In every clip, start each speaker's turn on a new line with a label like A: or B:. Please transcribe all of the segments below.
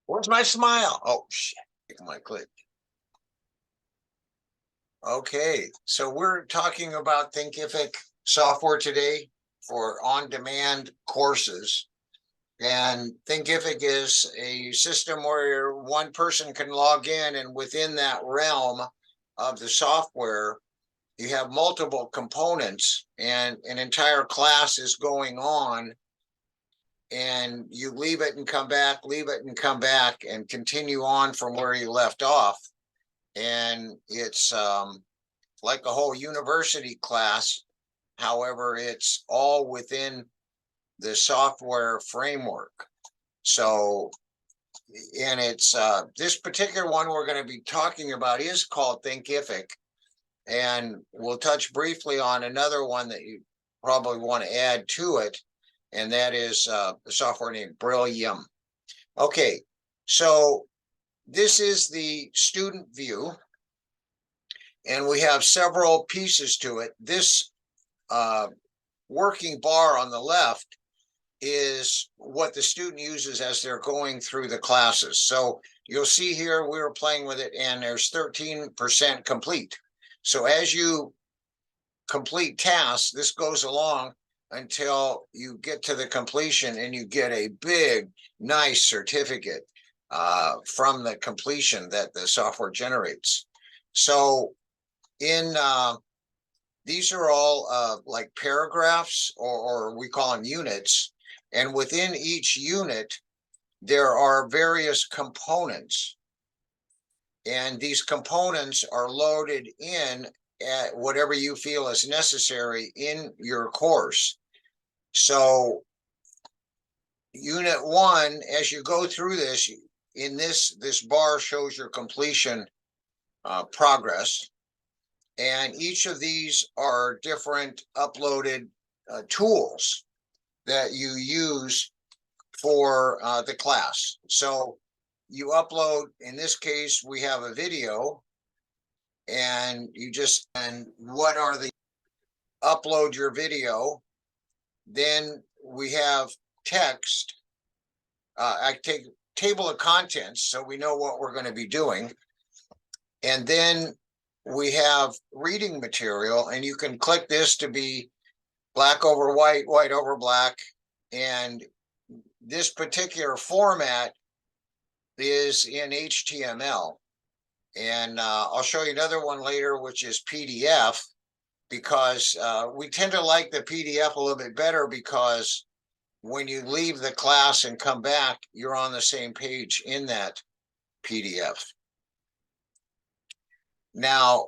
A: Where's my smile? Oh, shit. My click. Okay, so we're talking about Thinkific software today for on-demand courses. And Thinkific is a system where one person can log in, and within that realm of the software, you have multiple components, and an entire class is going on, and you leave it and come back, leave it and come back, and continue on from where you left off. And it's like a whole university class. However, it's all within the software framework. So, and it's this particular one we're going to be talking about is called Thinkific. And we'll touch briefly on another one that you probably want to add to it, and that is the software named Brillium. Okay, so this is the student view, and we have several pieces to it. This working bar on the left is what the student uses as they're going through the classes. So you'll see here, we were playing with it, and there's 13% complete. So as you complete tasks, this goes along until you get to the completion, and you get a big, nice certificate from the completion that the software generates. So in these are all like paragraphs, or we call them units. And within each unit, there are various components. And these components are loaded in at whatever you feel is necessary in your course. So unit 1, as you go through this, in this bar shows your completion progress. And each of these are different uploaded tools that you use for the class. So you upload, in this case, we have a video, and and what are the, upload your video. Then we have text. I take table of contents, so we know what we're going to be doing. And then we have reading material, and you can click this to be black over white, white over black. And this particular format is in HTML. And I'll show you another one later, which is PDF, because we tend to like the PDF a little bit better, because when you leave the class and come back, you're on the same page in that PDF. Now,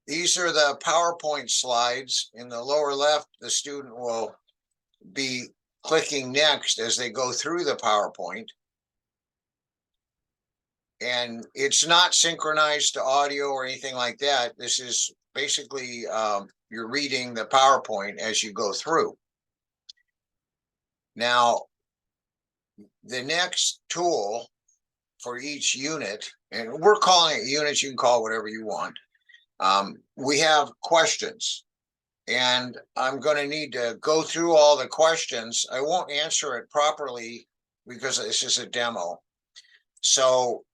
A: these are the PowerPoint slides. In the lower left, the student will be clicking next as they go through the PowerPoint. And it's not synchronized to audio or anything like that. This is basically you're reading the PowerPoint as you go through. Now, the next tool for each unit, and we're calling it units, you can call it whatever you want. We have questions, and I'm going to need to go through all the questions. I won't answer it properly because this is a demo. So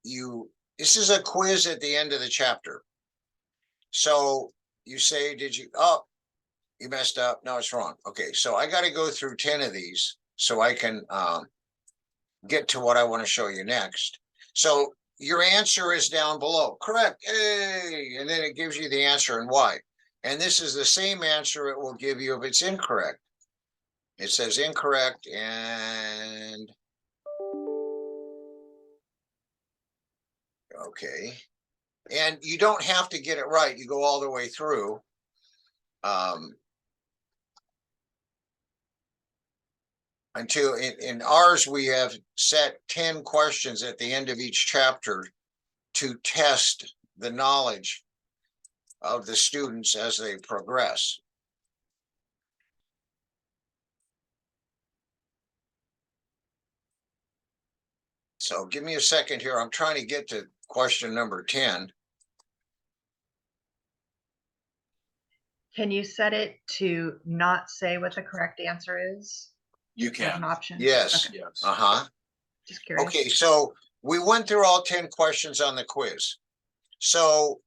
A: this is a quiz at the end of the chapter. So you say, you messed up. No, it's wrong. Okay, so I got to go through 10 of these so I can get to what I want to show you next. So your answer is down below. Correct. Hey, and then it gives you the answer and why. And this is the same answer it will give you if it's incorrect. It says incorrect, and okay. And you don't have to get it right. You go all the way through. Until in ours, we have set 10 questions at the end of each chapter to test the knowledge of the students as they progress. So give me a second here. I'm trying to get to question number 10.
B: Can you set it to not say what the correct answer is?
C: You
B: As
C: can.
B: an option?
A: Yes.
B: Okay.
A: Yes.
B: Just curious.
A: Okay, so we went through all 10 questions on the quiz. So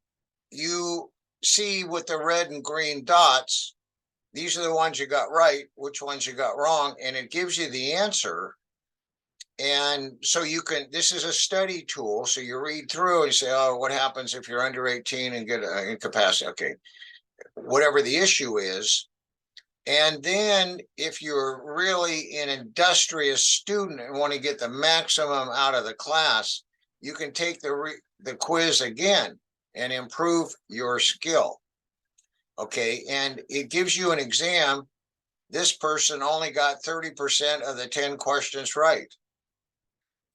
A: you see with the red and green dots, these are the ones you got right, which ones you got wrong, and it gives you the answer. And so you can, this is a study tool. So you read through and you say, oh, what happens if you're under 18 and get an incapacity? Okay, whatever the issue is. And then if you're really an industrious student and want to get the maximum out of the class, you can take the quiz again and improve your skill. Okay, and it gives you an exam. This person only got 30% of the 10 questions right.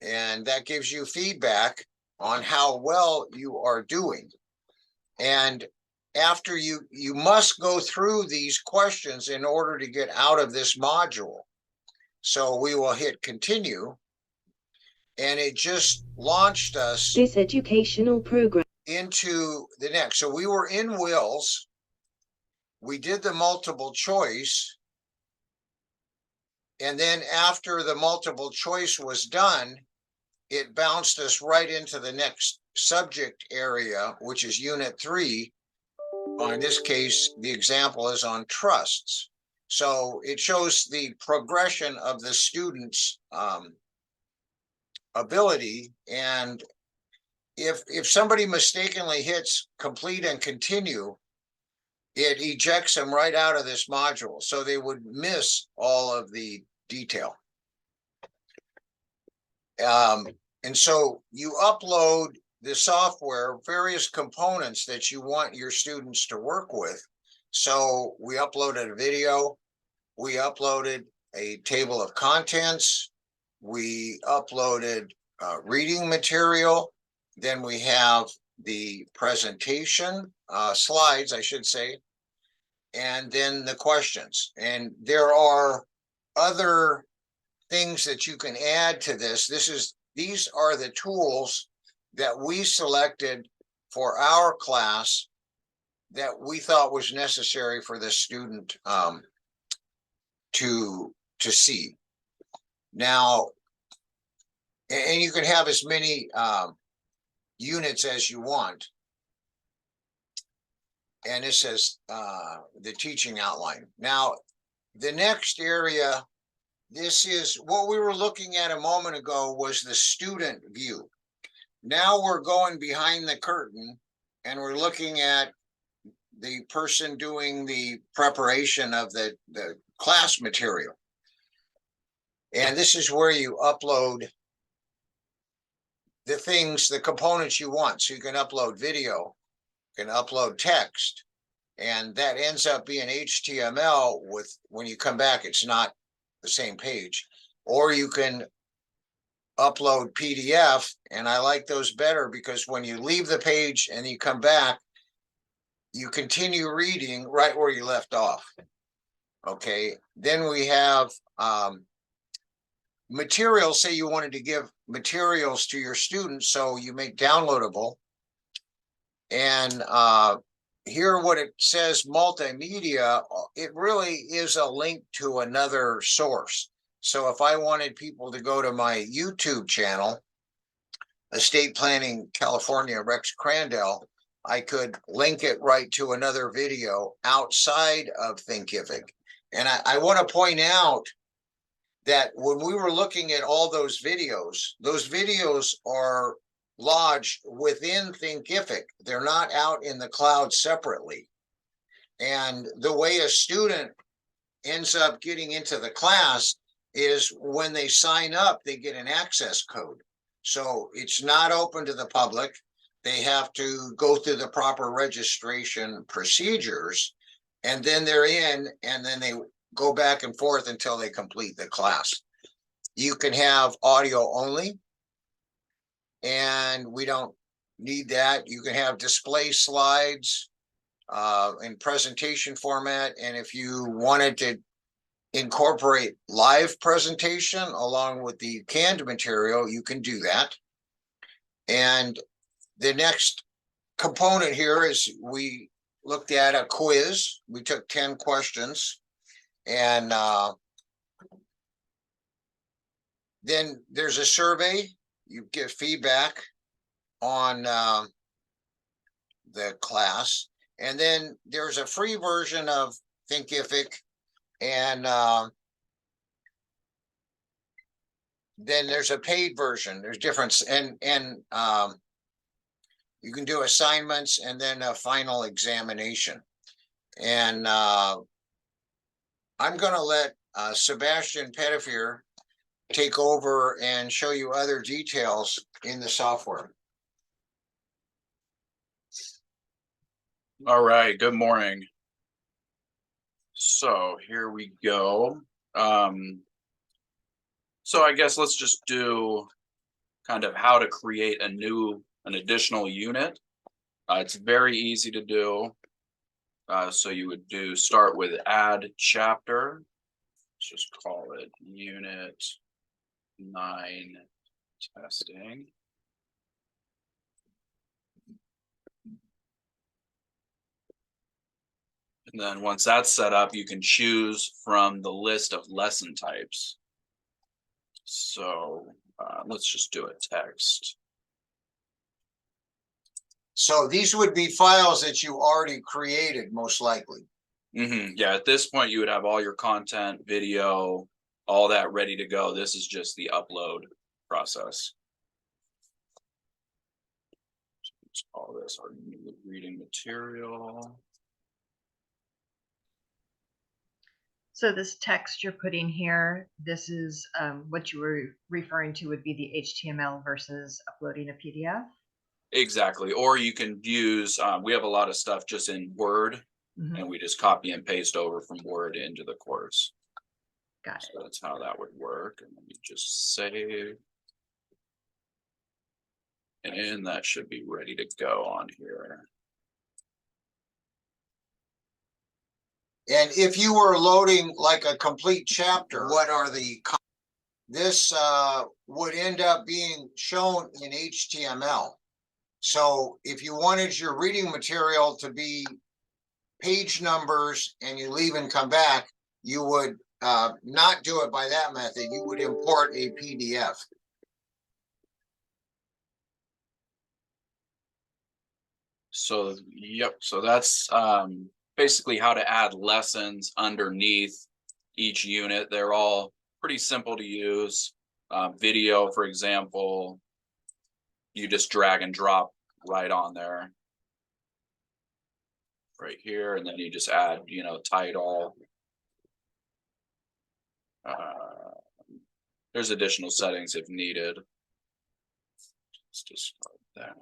A: And that gives you feedback on how well you are doing. And after you must go through these questions in order to get out of this module. So we will hit continue, and it just launched us
C: this educational program
A: into the next. So we were in wills, we did the multiple choice, and then after the multiple choice was done, it bounced us right into the next subject area, which is unit 3. In this case, the example is on trusts. So it shows the progression of the student's ability. And if somebody mistakenly hits complete and continue, it ejects them right out of this module. So they would miss all of the detail. And so you upload the software, various components that you want your students to work with. So we uploaded a video, we uploaded a table of contents, we uploaded reading material, then we have the presentation, slides, I should say, and then the questions. And there are other things that you can add to this. These are the tools that we selected for our class that we thought was necessary for the student to see. Now, and you can have as many units as you want. And this says the teaching outline. Now, the next area, this is what we were looking at a moment ago, was the student view. Now we're going behind the curtain and we're looking at the person doing the preparation of the class material. And this is where you upload the things, the components you want. So you can upload video, you can upload text, and that ends up being HTML with, when you come back, it's not the same page. Or you can upload PDF, and I like those better because when you leave the page and you come back, you continue reading right where you left off. Okay, then we have materials. Say you wanted to give materials to your students, so you make downloadable. And here what it says, multimedia, it really is a link to another source. So if I wanted people to go to my YouTube channel, Estate Planning California, Rex Crandell, I could link it right to another video outside of Thinkific. And I want to point out that when we were looking at all those videos are lodged within Thinkific. They're not out in the cloud separately. And the way a student ends up getting into the class is when they sign up, they get an access code. So it's not open to the public. They have to go through the proper registration procedures, and then they're in, and then they go back and forth until they complete the class. You can have audio only, and we don't need that. You can have display slides in presentation format, and if you wanted to incorporate live presentation along with the canned material, you can do that. And the next component here is we looked at a quiz. We took 10 questions, and then there's a survey, you get feedback on the class, and then there's a free version of Thinkific, and then there's a paid version. There's difference, and you can do assignments and then a final examination. And I'm going to let Sebastian Pettifer take over and show you other details in the software.
D: All right, good morning. So here we go. So I guess let's just do kind of how to create an additional unit. It's very easy to do. So you would start with add chapter. Let's just call it unit 9 testing. And then once that's set up, you can choose from the list of lesson types. So let's just do a text.
A: So these would be files that you already created, most likely.
D: Yeah, at this point, you would have all your content, video, all that ready to go. This is just the upload process. Let's call this our new reading material.
B: So this text you're putting here, this is what you were referring to would be the HTML versus uploading a PDF?
D: Exactly. Or you can use, we have a lot of stuff just in Word, and we just copy and paste over from Word into the course.
B: Got it.
D: So that's how that would work. And let me just save. And that should be ready to go on here.
A: And if you were loading like a complete chapter, what are the, this would end up being shown in HTML. So if you wanted your reading material to be page numbers and you leave and come back, you would not do it by that method. You would import a PDF.
D: So, yep. So that's basically how to add lessons underneath each unit. They're all pretty simple to use. Video, for example, you just drag and drop right on there. Right here, and then you just add, title. There's additional settings if needed. Let's just start that.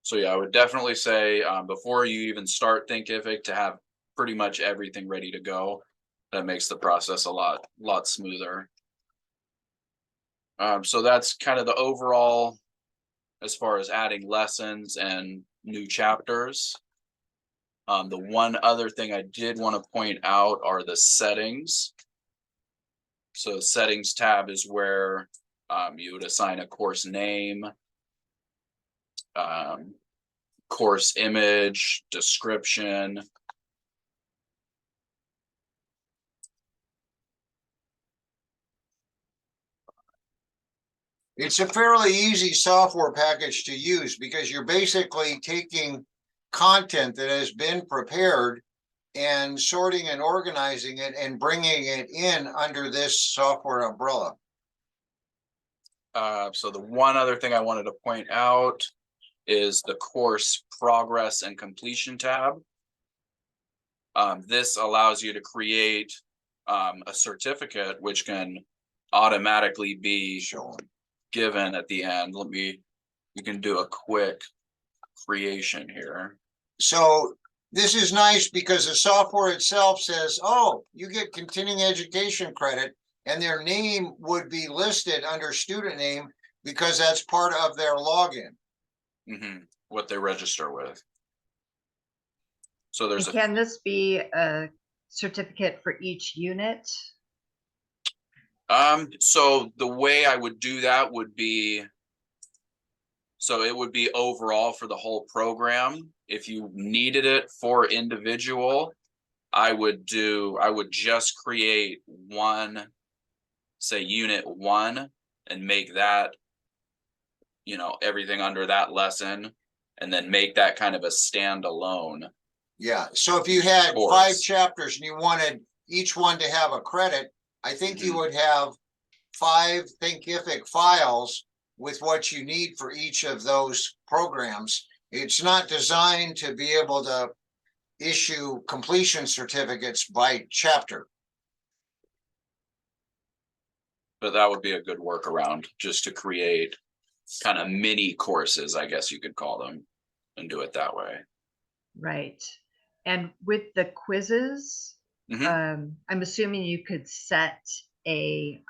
D: So yeah, I would definitely say before you even start Thinkific to have pretty much everything ready to go. That makes the process a lot smoother. So that's kind of the overall as far as adding lessons and new chapters. The one other thing I did want to point out are the settings. So settings tab is where you would assign a course name, course image, description.
A: It's a fairly easy software package to use because you're basically taking content that has been prepared and sorting and organizing it and bringing it in under this software umbrella.
D: So the one other thing I wanted to point out is the course progress and completion tab. This allows you to create a certificate which can automatically be given at the end. You can do a quick creation here.
A: So this is nice because the software itself says, oh, you get continuing education credit, and their name would be listed under student name because that's part of their login.
D: What they register with. So there's
B: can this be a certificate for each unit?
D: So the way I would do that would be, so it would be overall for the whole program. If you needed it for individual, I would just create one, say unit 1, and make that, everything under that lesson, and then make that kind of a standalone.
A: Yeah, so if you had 5
D: Course.
A: chapters and you wanted each one to have a credit, I think you
D: Mhm.
A: would have 5 Thinkific files with what you need for each of those programs. It's not designed to be able to issue completion certificates by chapter.
D: But that would be a good workaround, just to create kind of mini courses, I guess you could call them, and do it that way.
B: Right. And with the quizzes,
D: Mhm.
B: I'm assuming you could set a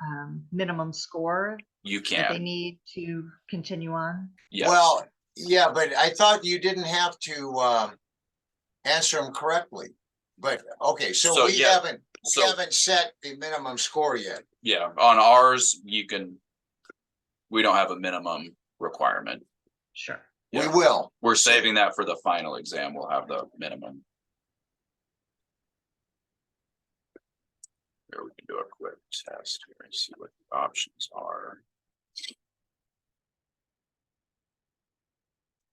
B: minimum score
D: You
B: that they
D: can,
B: need to continue on.
D: yes.
A: Well, yeah, but I thought you didn't have to answer them correctly. But okay, so
D: So,
A: we
D: yeah,
A: haven't
D: so-
A: set the minimum score yet.
D: Yeah, on ours, we don't have a minimum requirement.
B: Sure.
A: We
D: Yeah.
A: will.
D: We're saving that for the final exam. We'll have the minimum. Here, we can do a quick test here and see what the options are.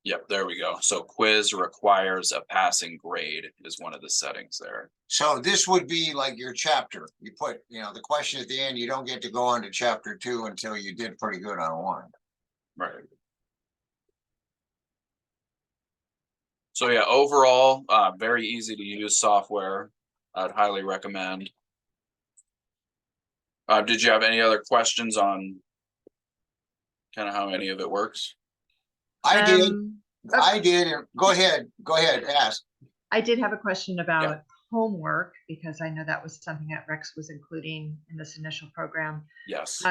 D: Yep, there we go. So quiz requires a passing grade is one of the settings there.
A: So this would be like your chapter. You put, the question at the end, you don't get to go on to chapter 2 until you did pretty good on 1.
D: Right. So yeah, overall, very easy to use software. I'd highly recommend. Did you have any other questions on kind of how any of it works?
A: I did.
B: Okay.
A: I did. Go ahead. Go ahead. Ask.
B: I did have a question about homework, because I know that was something that Rex was including in this initial program.
D: Yes.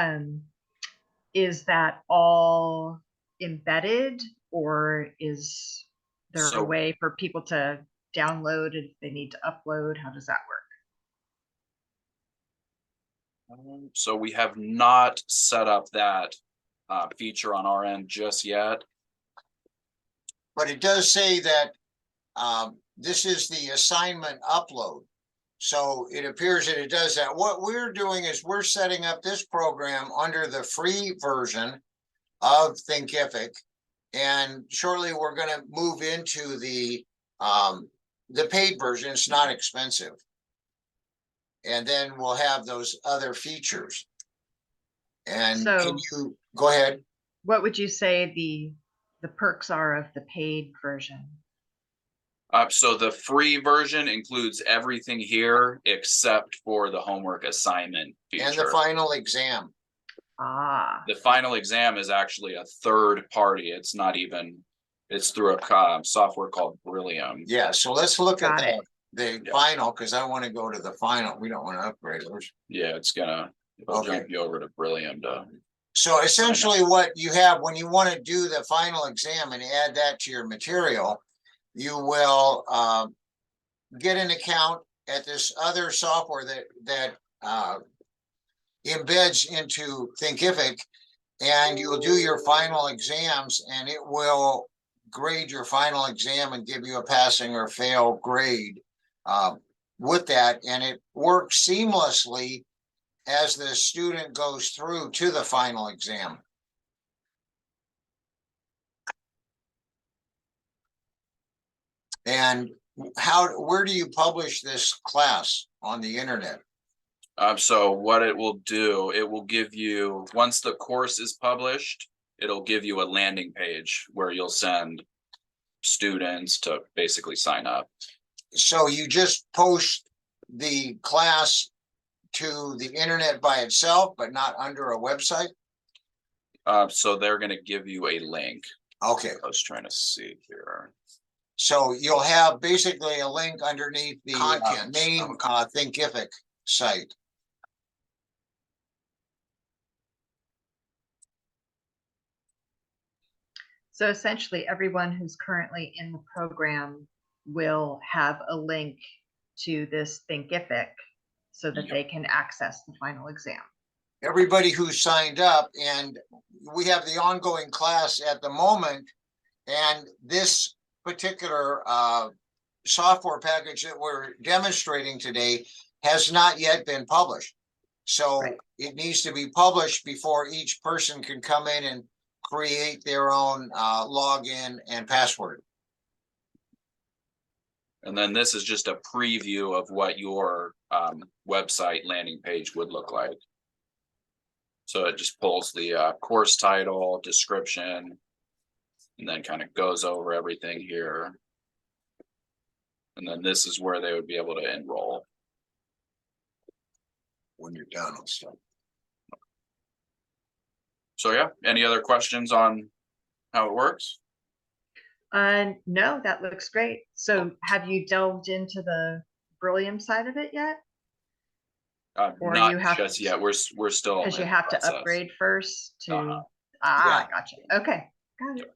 B: Is that all embedded, or is there a way for people to download if they need to upload? How does that work?
D: So we have not set up that feature on our end just yet.
A: But it does say that this is the assignment upload. So it appears that it does that. What we're doing is we're setting up this program under the free version of Thinkific. And shortly we're going to move into the paid version. It's not expensive. And then we'll have those other features. And
B: So,
A: can you go ahead?
B: What would you say the perks are of the paid version?
D: So the free version includes everything here except for the homework assignment feature.
A: And the final exam.
D: The final exam is actually a third party. It's not even, it's through a software called Brillium.
A: Yeah, so let's look at that. The
D: Yeah.
A: final, because I want to go to the final. We don't want to upgrade those.
D: Yeah, it'll jump you over to Brillium to.
A: So essentially what you have when you want to do the final exam and add that to your material, you will get an account at this other software that embeds into Thinkific, and you'll do your final exams, and it will grade your final exam and give you a passing or fail grade with that. And it works seamlessly as the student goes through to the final exam. And where do you publish this class on the internet?
D: So what it will do, it will give you, once the course is published, it'll give you a landing page where you'll send students to basically sign up.
A: So you just post the class to the internet by itself, but not under a website?
D: So they're going to give you a link.
A: Okay.
D: I was trying to see here.
A: So you'll have basically a link underneath the main Thinkific site.
B: So essentially, everyone who's currently in the program will have a link to this Thinkific so that they can access the final exam.
A: Everybody who signed up, and we have the ongoing class at the moment, and this particular software package that we're demonstrating today has not yet been published. So
B: Right.
A: it needs to be published before each person can come in and create their own login and password.
D: And then this is just a preview of what your website landing page would look like. So it just pulls the course title, description, and then kind of goes over everything here. And then this is where they would be able to enroll.
A: When you're done and stuff.
D: So yeah, any other questions on how it works?
B: No, that looks great. So have you delved into the Brillium side of it yet? Or
D: Not
B: you have
D: just
B: to-
D: yet. We're still
B: Because you
D: in
B: have to
D: process.
B: upgrade first to,
D: Uh-huh.
A: Yeah.
B: gotcha. Okay, got it.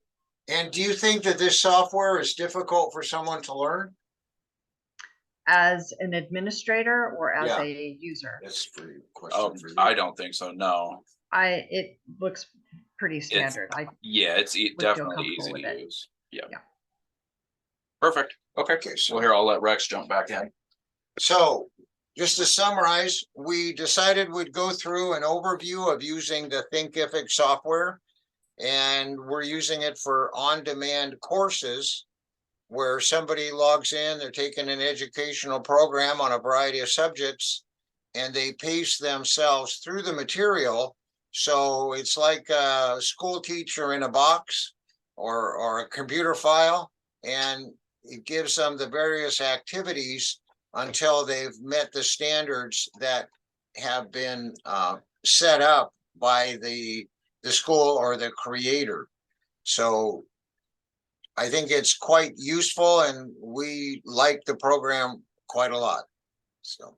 A: And do you think that this software is difficult for someone to learn?
B: As an administrator or as
A: Yeah.
B: a user?
A: That's a pretty
D: Oh,
A: question for you.
D: I don't think so. No.
B: It looks pretty standard.
D: Yeah, it's
B: feel
D: definitely
B: comfortable
D: easy
B: with
D: to
B: it.
D: use. Yeah.
B: Yeah.
D: Perfect. Okay.
A: Okay, so.
D: Well, here, I'll let Rex jump back in.
A: So, just to summarize, we decided we'd go through an overview of using the Thinkific software. And we're using it for on-demand courses where somebody logs in, they're taking an educational program on a variety of subjects, and they pace themselves through the material. So it's like a school teacher in a box or a computer file, and it gives them the various activities until they've met the standards that have been set up by the school or the creator. So I think it's quite useful, and we like the program quite a lot. So